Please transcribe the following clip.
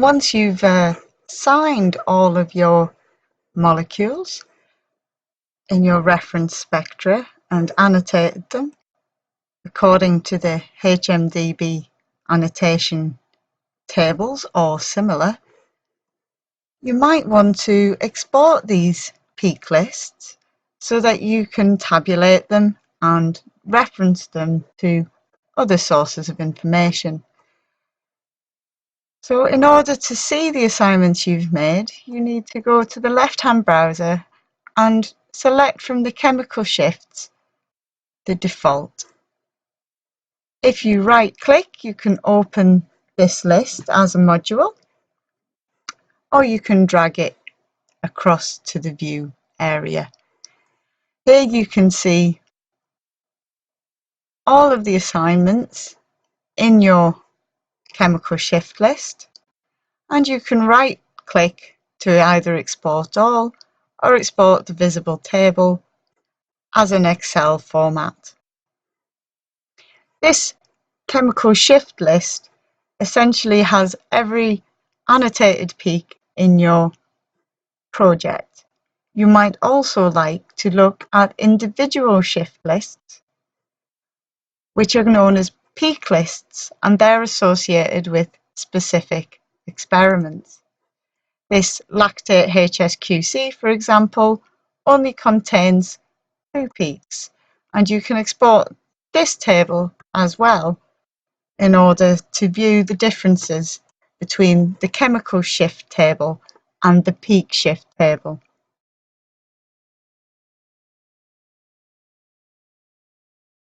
Once you've signed all of your molecules in your reference spectra and annotated them according to the HMDB annotation tables or similar, you might want to export these peak lists so that you can tabulate them and reference them to other sources of information. So in order to see the assignments you've made, you need to go to the left-hand browser and select from the chemical shifts the default. If you right-click, you can open this list as a module, or you can drag it across to the view area. Here you can see all of the assignments in your chemical shift list, and you can right-click to either export all or export the visible table as an Excel format. This chemical shift list essentially has every annotated peak in your project. You might also like to look at individual shift lists, which are known as peak lists, and they're associated with specific experiments. This lactate HSQC, for example, only contains 2 peaks, and you can export this table as well in order to view the differences between the chemical shift table and the peak shift table.